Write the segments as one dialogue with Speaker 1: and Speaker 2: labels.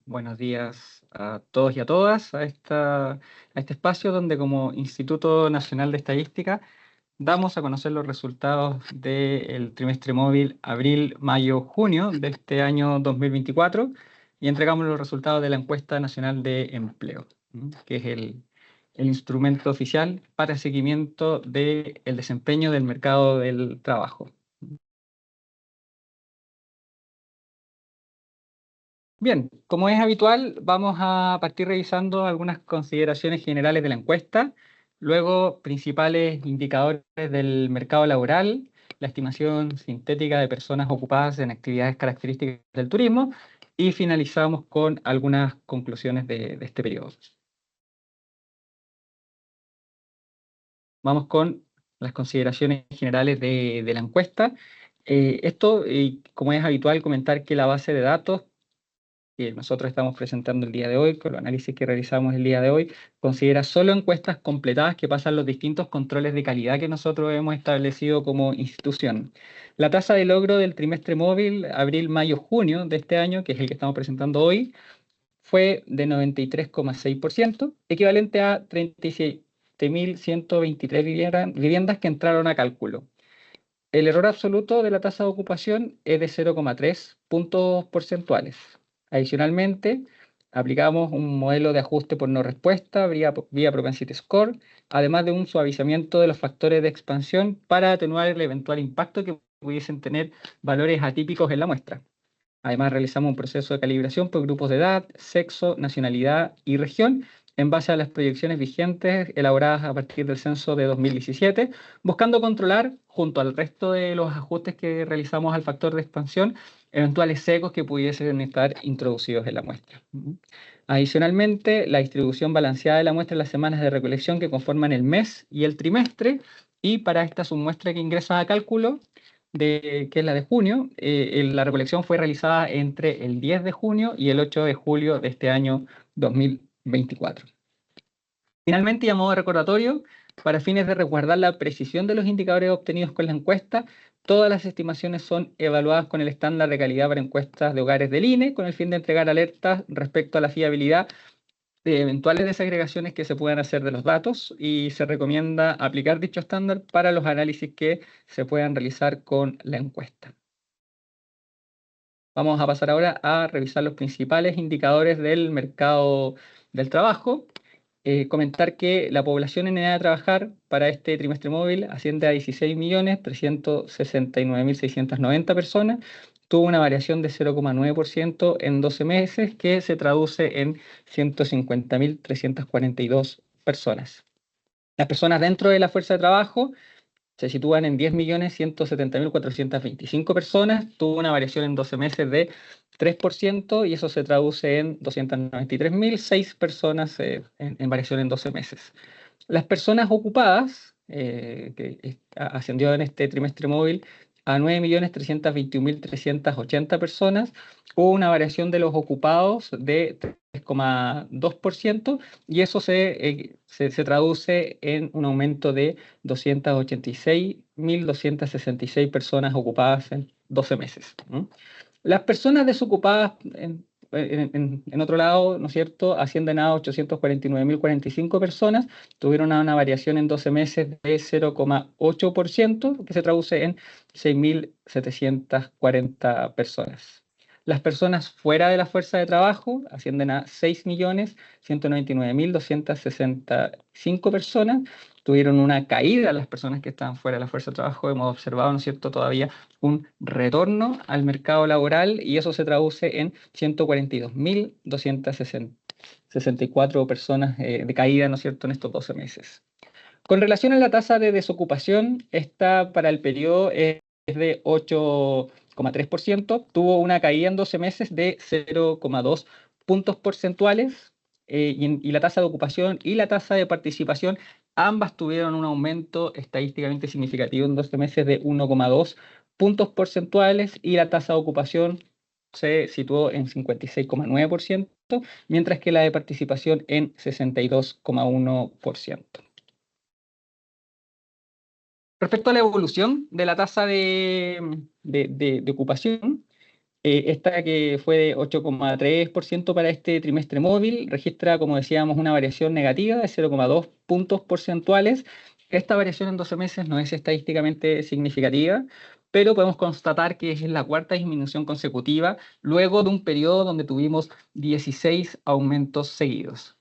Speaker 1: Buenos días a todos y a todas a este espacio donde como Instituto Nacional de Estadística damos a conocer los resultados del trimestre móvil abril, mayo, junio de este año 2024 y entregamos los resultados de la Encuesta Nacional de Empleo, que es el instrumento oficial para seguimiento del desempeño del mercado del trabajo. Bien, como es habitual, vamos a partir revisando algunas consideraciones generales de la encuesta, luego principales indicadores del mercado laboral, la estimación sintética de personas ocupadas en actividades características del turismo y finalizamos con algunas conclusiones de este periodo. Vamos con las consideraciones generales de la encuesta. Como es habitual, comentar que la base de datos que nosotros estamos presentando el día de hoy, con los análisis que realizamos el día de hoy, considera solo encuestas completadas que pasan los distintos controles de calidad que nosotros hemos establecido como institución. La tasa de logro del trimestre móvil, abril, mayo, junio de este año, que es el que estamos presentando hoy, fue de 93,6%, equivalente a 37.123 viviendas que entraron a cálculo. El error absoluto de la tasa de ocupación es de 0,3 puntos porcentuales. Adicionalmente, aplicamos un modelo de ajuste por no respuesta vía Propensity Score, además de un suavizamiento de los factores de expansión para atenuar el eventual impacto que pudiesen tener valores atípicos en la muestra. Además, realizamos un proceso de calibración por grupos de edad, sexo, nacionalidad y región en base a las proyecciones vigentes elaboradas a partir del censo de 2017, buscando controlar, junto al resto de los ajustes que realizamos al factor de expansión, eventuales secos que pudiesen estar introducidos en la muestra. Adicionalmente, la distribución balanceada de la muestra en las semanas de recolección que conforman el mes y el trimestre, y para esta submuestra que ingresa a cálculo, que es la de junio, la recolección fue realizada entre el 10 de junio y el 8 de julio de este año 2024. Finalmente, y a modo de recordatorio, para fines de resguardar la precisión de los indicadores obtenidos con la encuesta, todas las estimaciones son evaluadas con el estándar de calidad para encuestas de hogares del INE, con el fin de entregar alertas respecto a la fiabilidad de eventuales desagregaciones que se puedan hacer de los datos, y se recomienda aplicar dicho estándar para los análisis que se puedan realizar con la encuesta. Vamos a pasar ahora a revisar los principales indicadores del mercado del trabajo. Comentar que la población en edad de trabajar para este trimestre móvil asciende a 16.369.690 personas. Tuvo una variación de 0,9% en 12 meses, que se traduce en 150.342 personas. Las personas dentro de la fuerza de trabajo se sitúan en 10.170.425 personas, tuvo una variación en 12 meses de 3%, y eso se traduce en 293.006 personas en variación en 12 meses. Las personas ocupadas, que ascendió en este trimestre móvil a 9.321.380 personas, hubo una variación de los ocupados de 3,2%, y eso se traduce en un aumento de 286.266 personas ocupadas en 12 meses. Las personas desocupadas, en otro lado, ¿no es cierto?, ascienden a 849.045 personas, tuvieron una variación en 12 meses de 0,8%, que se traduce en 6.740 personas. Las personas fuera de la fuerza de trabajo ascienden a 6.199.265 personas, tuvieron una caída las personas que estaban fuera de la fuerza de trabajo. Hemos observado, ¿no es cierto?, todavía un retorno al mercado laboral, y eso se traduce en 142.264 personas de caída, ¿no es cierto?, en estos 12 meses. Con relación a la tasa de desocupación, esta para el periodo es de 8,3%, tuvo una caída en 12 meses de 0,2 puntos porcentuales, y la tasa de ocupación y la tasa de participación ambas tuvieron un aumento estadísticamente significativo en 12 meses de 1,2 puntos porcentuales, y la tasa de ocupación se situó en 56,9%, mientras que la de participación en 62,1%. Respecto a la evolución de la tasa de ocupación, Esta que fue de 8,3% para este trimestre móvil registra, como decíamos, una variación negativa de 0,2 puntos porcentuales. Esta variación en 12 meses no es estadísticamente significativa, pero podemos constatar que es la cuarta disminución consecutiva luego de un periodo donde tuvimos 16 aumentos seguidos.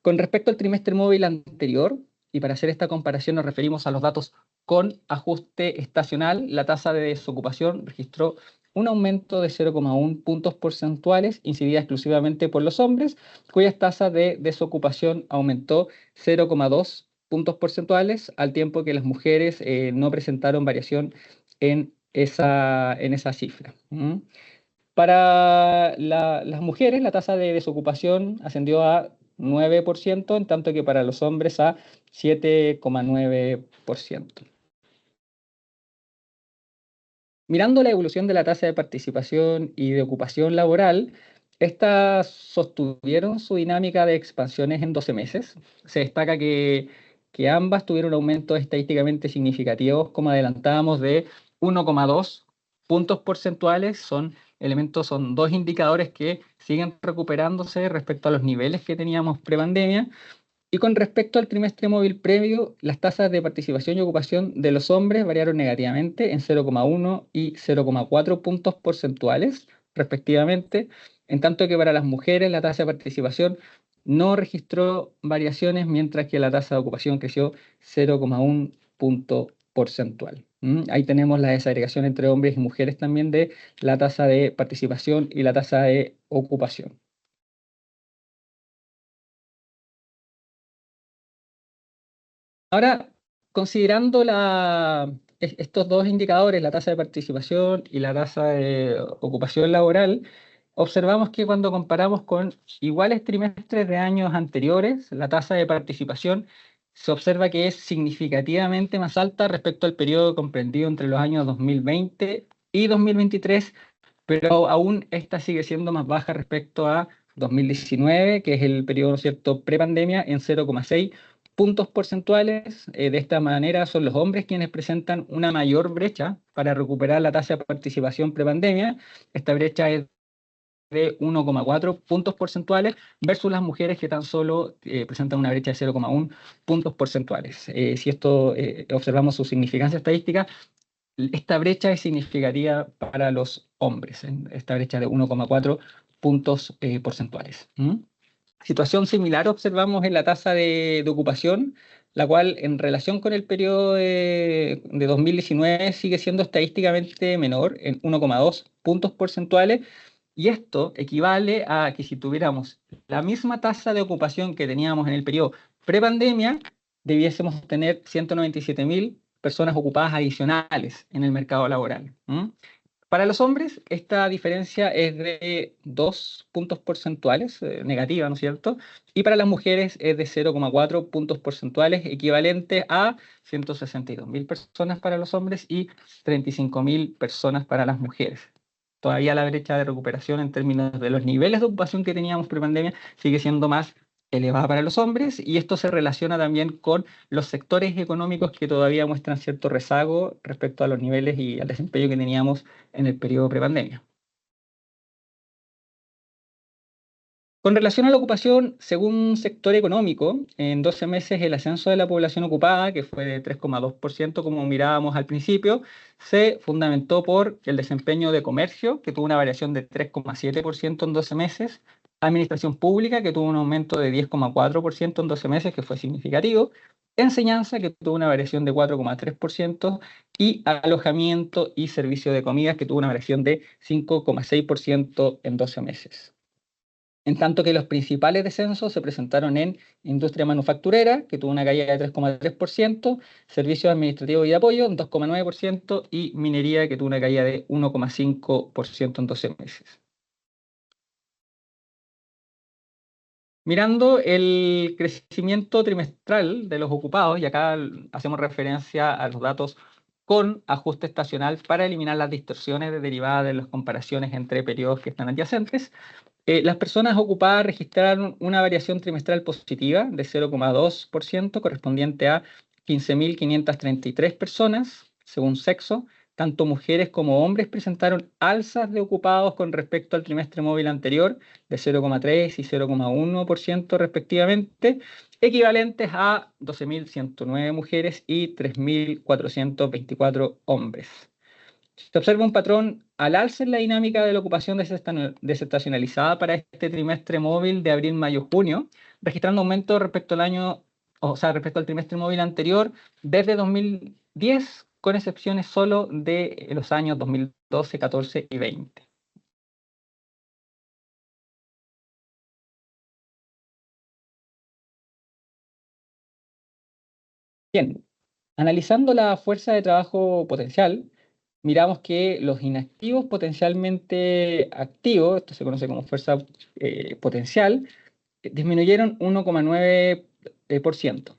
Speaker 1: Con respecto al trimestre móvil anterior, y para hacer esta comparación nos referimos a los datos con ajuste estacional, la tasa de desocupación registró un aumento de 0,1 puntos porcentuales incidida exclusivamente por los hombres, cuyas tasas de desocupación aumentó 0,2 puntos porcentuales, al tiempo que las mujeres no presentaron variación en esa cifra. Para las mujeres, la tasa de desocupación ascendió a 9%, en tanto que para los hombres a 7,9%. Mirando la evolución de la tasa de participación y de ocupación laboral, estas sostuvieron su dinámica de expansiones en 12 meses. Se destaca que ambas tuvieron aumentos estadísticamente significativos, como adelantábamos, de 1,2 puntos porcentuales. Son dos indicadores que siguen recuperándose respecto a los niveles que teníamos prepandemia. Y con respecto al trimestre móvil previo, las tasas de participación y ocupación de los hombres variaron negativamente en 0,1 y 0,4 puntos porcentuales, respectivamente, en tanto que para las mujeres la tasa de participación no registró variaciones, mientras que la tasa de ocupación creció 0,1 punto porcentual. Ahí tenemos la desagregación entre hombres y mujeres también de la tasa de participación y la tasa de ocupación. Ahora, considerando estos dos indicadores, la tasa de participación y la tasa de ocupación laboral, observamos que cuando comparamos con iguales trimestres de años anteriores, la tasa de participación se observa que es significativamente más alta respecto al periodo comprendido entre los años 2020 y 2023, pero aún esta sigue siendo más baja respecto a 2019, que es el periodo, ¿no es cierto?, prepandemia, en 0,6 puntos porcentuales. De esta manera son los hombres quienes presentan una mayor brecha para recuperar la tasa de participación prepandemia. Esta brecha es de 1,4 puntos porcentuales versus las mujeres que tan solo presentan una brecha de 0,1 puntos porcentuales. Si esto observamos su significancia estadística, esta brecha es significativa para los hombres, esta brecha de 1,4 puntos porcentuales. Situación similar observamos en la tasa de ocupación, la cual en relación con el periodo de 2019 sigue siendo estadísticamente menor en 1,2 puntos porcentuales, y esto equivale a que si tuviéramos la misma tasa de ocupación que teníamos en el periodo prepandemia, debiésemos tener 197.000 personas ocupadas adicionales en el mercado laboral. Para los hombres, esta diferencia es de 2 puntos porcentuales, negativa, ¿no es cierto? Y para las mujeres es de 0,4 puntos porcentuales, equivalente a 162.000 personas para los hombres y 35.000 personas para las mujeres. Todavía la brecha de recuperación en términos de los niveles de ocupación que teníamos pre-pandemia sigue siendo más elevada para los hombres, y esto se relaciona también con los sectores económicos que todavía muestran cierto rezago respecto a los niveles y al desempeño que teníamos en el periodo prepandemia. Con relación a la ocupación, según sector económico, en 12 meses el ascenso de la población ocupada, que fue de 3,2%, como mirábamos al principio, se fundamentó por el desempeño de comercio, que tuvo una variación de 3,7% en 12 meses, administración pública, que tuvo un aumento de 10,4% en 12 meses, que fue significativo, enseñanza, que tuvo una variación de 4,3%, y alojamiento y servicio de comidas, que tuvo una variación de 5,6% en 12 meses. En tanto que los principales descensos se presentaron en industria manufacturera, que tuvo una caída de 3,3%, servicios administrativos y de apoyo en 2,9%, y minería, que tuvo una caída de 1,5% en 12 meses. Mirando el crecimiento trimestral de los ocupados, y acá hacemos referencia a los datos con ajuste estacional para eliminar las distorsiones derivadas de las comparaciones entre periodos que están adyacentes, las personas ocupadas registraron una variación trimestral positiva de 0,2%, correspondiente a 15.533 personas, según sexo, Tanto mujeres como hombres presentaron alzas de ocupados con respecto al trimestre móvil anterior de 0,3 y 0,1% respectivamente, equivalentes a 12.109 mujeres y 3.424 hombres. Se observa un patrón al alza en la dinámica de la ocupación desestacionalizada para este trimestre móvil de abril, mayo, junio, registrando aumento respecto al año, o sea, respecto al trimestre móvil anterior desde 2010, con excepciones solo de los años 2012, 14 y 20. Bien, analizando la fuerza de trabajo potencial, miramos que los inactivos potencialmente activos, esto se conoce como fuerza potencial, disminuyeron 1,9%.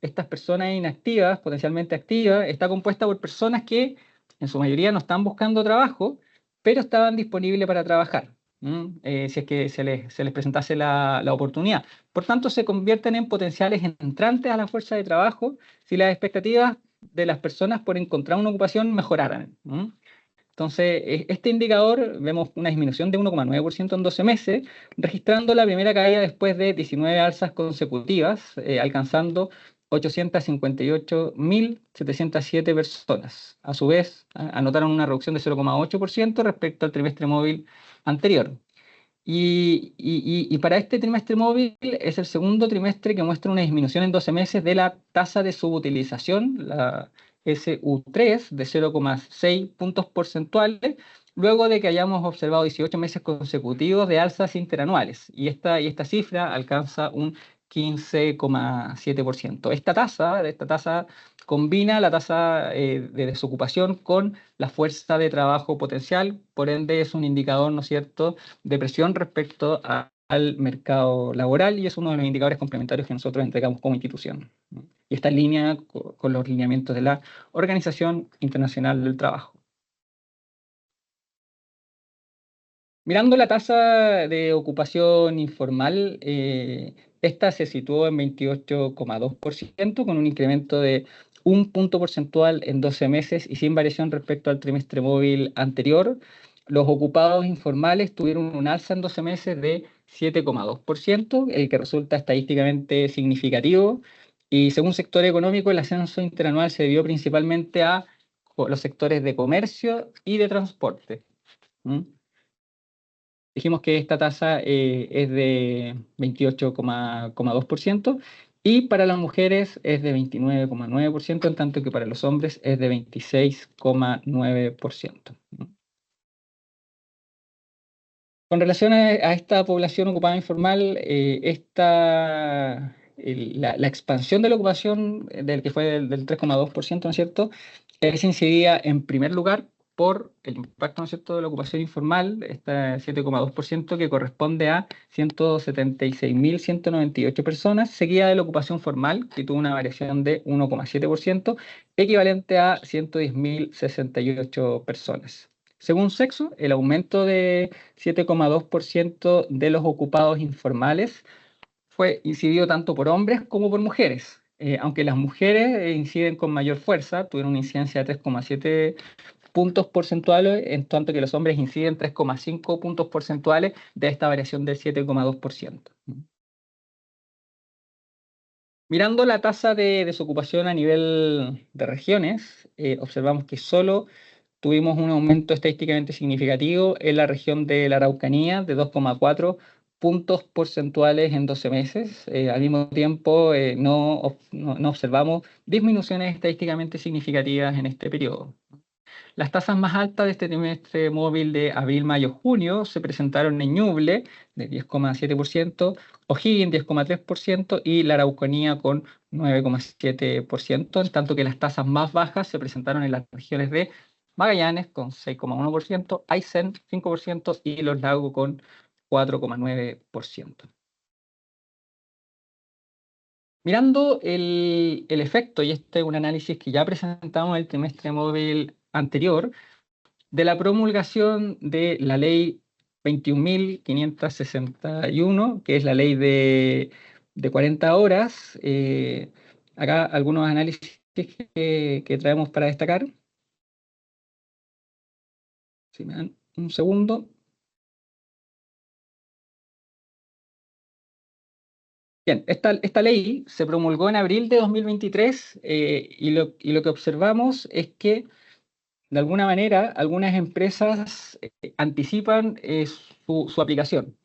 Speaker 1: Estas personas inactivas, potencialmente activas, está compuesta por personas que en su mayoría no están buscando trabajo, pero estaban disponibles para trabajar, si es que se les presentase la oportunidad. Por tanto, se convierten en potenciales entrantes a la fuerza de trabajo si las expectativas de las personas por encontrar una ocupación mejoraran. Entonces, este indicador vemos una disminución de 1,9% en 12 meses, registrando la primera caída después de 19 alzas consecutivas, alcanzando 858.707 personas. A su vez, anotaron una reducción de 0,8% respecto al trimestre móvil anterior. Y para este trimestre móvil es el segundo trimestre que muestra una disminución en 12 meses de la tasa de subutilización, la SU3, de 0,6 puntos porcentuales, luego de que hayamos observado 18 meses consecutivos de alzas interanuales. Y esta cifra alcanza un 15,7%. Esta tasa combina la tasa de desocupación con la fuerza de trabajo potencial, por ende es un indicador, ¿no es cierto?, de presión respecto al mercado laboral y es uno de los indicadores complementarios que nosotros entregamos como institución. Y está en línea con los lineamientos de la Organización Internacional del Trabajo. Mirando la tasa de ocupación informal, esta se situó en 28,2%, con un incremento de un punto porcentual en 12 meses y sin variación respecto al trimestre móvil anterior. Los ocupados informales tuvieron un alza en 12 meses de 7,2%, el que resulta estadísticamente significativo. Y según sector económico, el ascenso interanual se debió principalmente a los sectores de comercio y de transporte. Dijimos que esta tasa es de 28,2% y para las mujeres es de 29,9%, en tanto que para los hombres es de 26,9%. Con relación a esta población ocupada informal, la expansión de la ocupación, del que fue del 3,2%, ¿no es cierto?, es incidida en primer lugar por el impacto, ¿no es cierto?, de la ocupación informal, este 7,2%, que corresponde a 176.198 personas, seguida de la ocupación formal, que tuvo una variación de 1,7%, equivalente a 110.068 personas. Según sexo, el aumento de 7,2% de los ocupados informales fue incidido tanto por hombres como por mujeres. Aunque las mujeres inciden con mayor fuerza, tuvieron una incidencia de 3,7 puntos porcentuales, en tanto que los hombres inciden 3,5 puntos porcentuales de esta variación del 7,2%. Mirando la tasa de desocupación a nivel de regiones, observamos que solo tuvimos un aumento estadísticamente significativo en la región de la Araucanía de 2,4 puntos porcentuales en 12 meses. Al mismo tiempo, no observamos disminuciones estadísticamente significativas en este periodo. Las tasas más altas de este trimestre móvil de abril, mayo, junio se presentaron en Ñuble, de 10,7%, O'Higgins 10,3% y la Araucanía con 9,7%, en tanto que las tasas más bajas se presentaron en las regiones de Magallanes con 6,1%, Aysén 5% y Los Lagos con 4,9%. Mirando el efecto, y este es un análisis que ya presentamos en el trimestre móvil anterior, de la promulgación de la ley 21.561, que es la ley de 40 horas. Acá algunos análisis que traemos para destacar. Si me dan un segundo. Bien, esta ley se promulgó en abril de 2023 y lo que observamos es que, de alguna manera, algunas empresas anticipan su aplicación.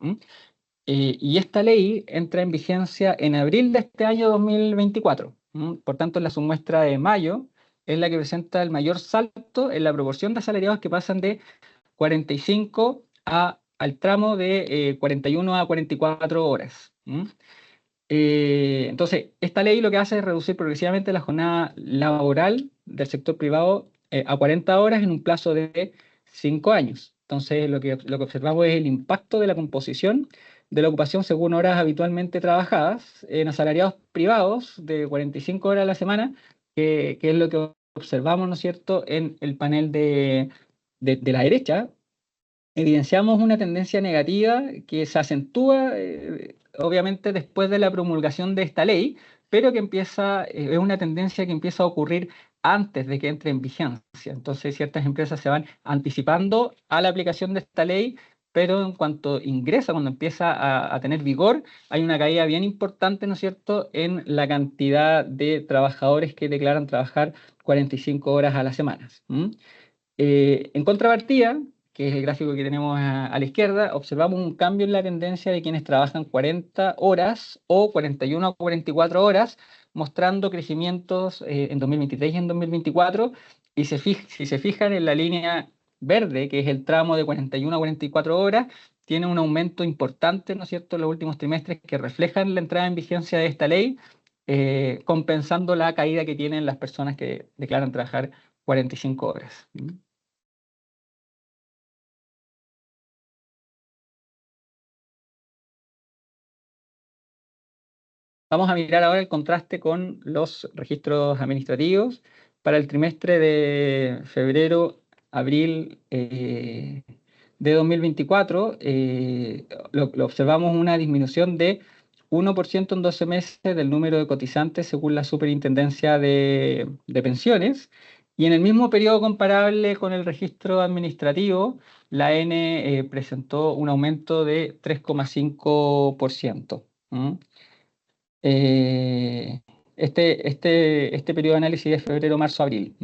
Speaker 1: Y esta ley entra en vigencia en abril de este año 2024. Por tanto, la submuestra de mayo es la que presenta el mayor salto en la proporción de asalariados que pasan de 45 al tramo de 41 a 44 horas. Entonces, esta ley lo que hace es reducir progresivamente la jornada laboral del sector privado a 40 horas en un plazo de 5 años. Entonces, lo que observamos es el impacto de la composición de la ocupación según horas habitualmente trabajadas en asalariados privados de 45 horas a la semana, que es lo que observamos, ¿no es cierto?, en el panel de la derecha. Evidenciamos una tendencia negativa que se acentúa, obviamente, después de la promulgación de esta ley, pero que es una tendencia que empieza a ocurrir antes de que entre en vigencia. Entonces, ciertas empresas se van anticipando a la aplicación de esta ley, pero en cuanto ingresa, cuando empieza a tener vigor, hay una caída bien importante, ¿no es cierto?, en la cantidad de trabajadores que declaran trabajar 45 horas a la semana. En contrapartida, que es el gráfico que tenemos a la izquierda, observamos un cambio en la tendencia de quienes trabajan 40 horas o 41 a 44 horas, mostrando crecimientos en 2023 y en 2024. Y si se fijan en la línea verde, que es el tramo de 41 a 44 horas, tiene un aumento importante, ¿no es cierto?, en los últimos trimestres que reflejan la entrada en vigencia de esta ley, compensando la caída que tienen las personas que declaran trabajar 45 horas. Vamos a mirar ahora el contraste con los registros administrativos para el trimestre de febrero, abril de 2024. Lo observamos una disminución de 1% en 12 meses del número de cotizantes según la Superintendencia de Pensiones. Y en el mismo periodo comparable con el registro administrativo, la N presentó un aumento de 3,5%. Eh, este periodo de análisis es febrero, marzo, abril.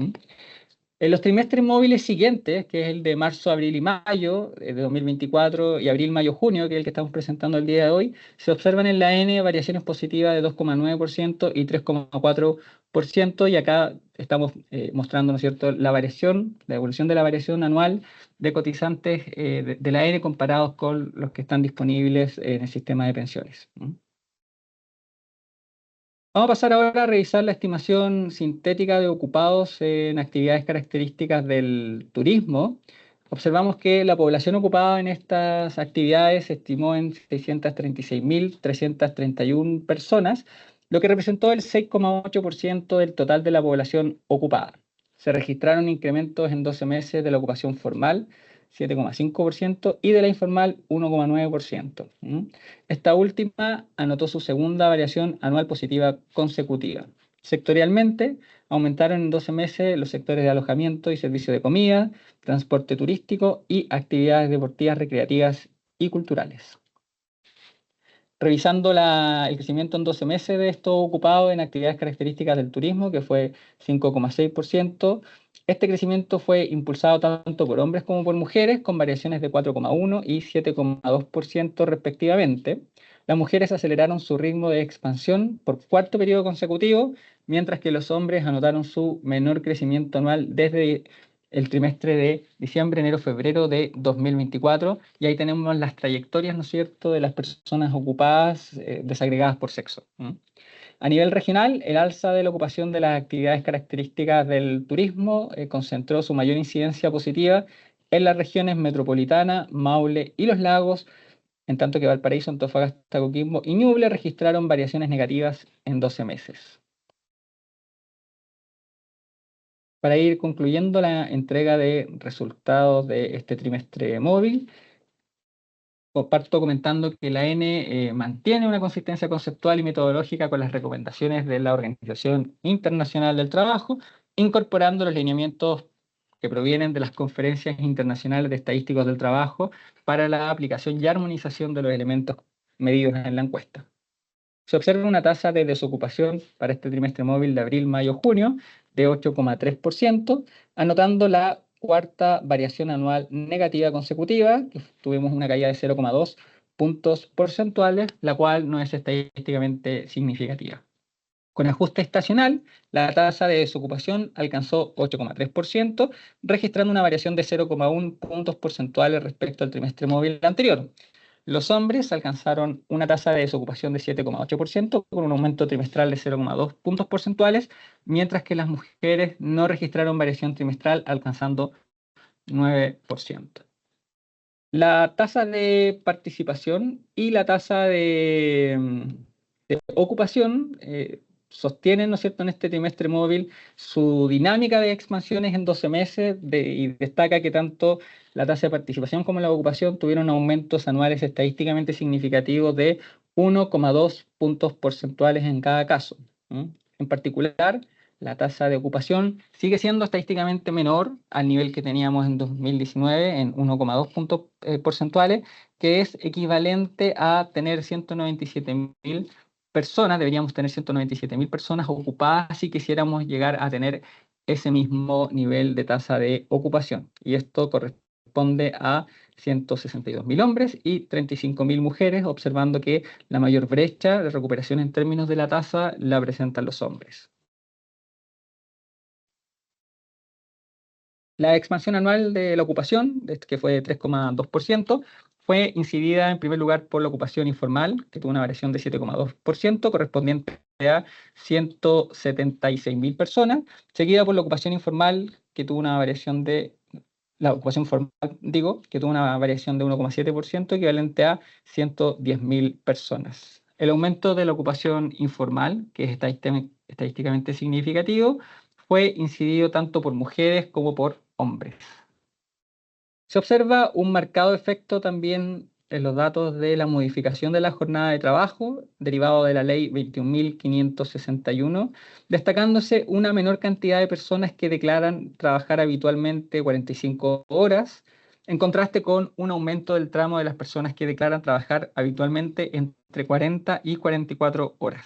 Speaker 1: En los trimestres móviles siguientes, que es el de marzo, abril y mayo de 2024 y abril, mayo, junio, que es el que estamos presentando el día de hoy, se observan en la N variaciones positivas de 2,9% y 3,4%, y acá estamos mostrando, ¿no es cierto?, la evolución de la variación anual de cotizantes de la N comparados con los que están disponibles en el sistema de pensiones. Vamos a pasar ahora a revisar la estimación sintética de ocupados en actividades características del turismo. Observamos que la población ocupada en estas actividades se estimó en 636.331 personas, lo que representó el 6,8% del total de la población ocupada. Se registraron incrementos en 12 meses de la ocupación formal, 7,5%, y de la informal, 1,9%. Esta última anotó su segunda variación anual positiva consecutiva. Sectorialmente, aumentaron en 12 meses los sectores de alojamiento y servicio de comida, transporte turístico y actividades deportivas, recreativas y culturales. Revisando el crecimiento en 12 meses de estos ocupados en actividades características del turismo, que fue 5,6%, este crecimiento fue impulsado tanto por hombres como por mujeres, con variaciones de 4,1 y 7,2% respectivamente. Las mujeres aceleraron su ritmo de expansión por cuarto periodo consecutivo, mientras que los hombres anotaron su menor crecimiento anual desde el trimestre de diciembre, enero, febrero de 2024, y ahí tenemos las trayectorias, ¿no es cierto?, de las personas ocupadas desagregadas por sexo. A nivel regional, el alza de la ocupación de las actividades características del turismo concentró su mayor incidencia positiva en las regiones metropolitana, Maule y Los Lagos, en tanto que Valparaíso, Antofagasta, Coquimbo y Ñuble registraron variaciones negativas en 12 meses. Para ir concluyendo la entrega de resultados de este trimestre móvil, parto comentando que la N mantiene una consistencia conceptual y metodológica con las recomendaciones de la Organización Internacional del Trabajo, incorporando los lineamientos que provienen de las conferencias internacionales de estadísticos del trabajo para la aplicación y armonización de los elementos medidos en la encuesta. Se observa una tasa de desocupación para este trimestre móvil de abril, mayo, junio de 8,3%, anotando la cuarta variación anual negativa consecutiva, que tuvimos una caída de 0,2 puntos porcentuales, la cual no es estadísticamente significativa. Con ajuste estacional, la tasa de desocupación alcanzó 8,3%, registrando una variación de 0,1 puntos porcentuales respecto al trimestre móvil anterior. Los hombres alcanzaron una tasa de desocupación de 7,8%, con un aumento trimestral de 0,2 puntos porcentuales, mientras que las mujeres no registraron variación trimestral, alcanzando 9%. La tasa de participación y la tasa de ocupación sostienen, ¿no es cierto?, en este trimestre móvil su dinámica de expansiones en 12 meses y destaca que tanto la tasa de participación como la ocupación tuvieron aumentos anuales estadísticamente significativos de 1,2 puntos porcentuales en cada caso. En particular, la tasa de ocupación sigue siendo estadísticamente menor al nivel que teníamos en 2019, en 1,2 puntos porcentuales, que es equivalente a tener 197.000 personas, deberíamos tener 197.000 personas ocupadas si quisiéramos llegar a tener ese mismo nivel de tasa de ocupación. Y esto corresponde a 162.000 hombres y 35.000 mujeres, observando que la mayor brecha de recuperación en términos de la tasa la presentan los hombres. La expansión anual de la ocupación, que fue de 3,2%, fue incidida en primer lugar por la ocupación informal, que tuvo una variación de 7,2%, correspondiente a 176.000 personas, seguida por la ocupación informal, que tuvo una variación de, la ocupación formal, digo, que tuvo una variación de 1,7%, equivalente a 110.000 personas. El aumento de la ocupación informal, que es estadísticamente significativo, fue incidido tanto por mujeres como por hombres. Se observa un marcado efecto también en los datos de la modificación de la jornada de trabajo, derivado de la ley 21.561, destacándose una menor cantidad de personas que declaran trabajar habitualmente 45 horas, en contraste con un aumento del tramo de las personas que declaran trabajar habitualmente entre 40 y 44 horas.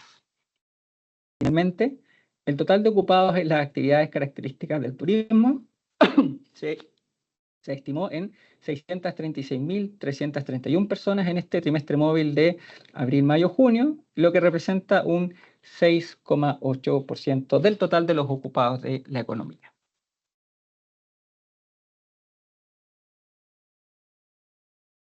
Speaker 1: Finalmente, el total de ocupados en las actividades características del turismo se estimó en 636.331 personas en este trimestre móvil de abril, mayo, junio, lo que representa un 6,8% del total de los ocupados de la economía.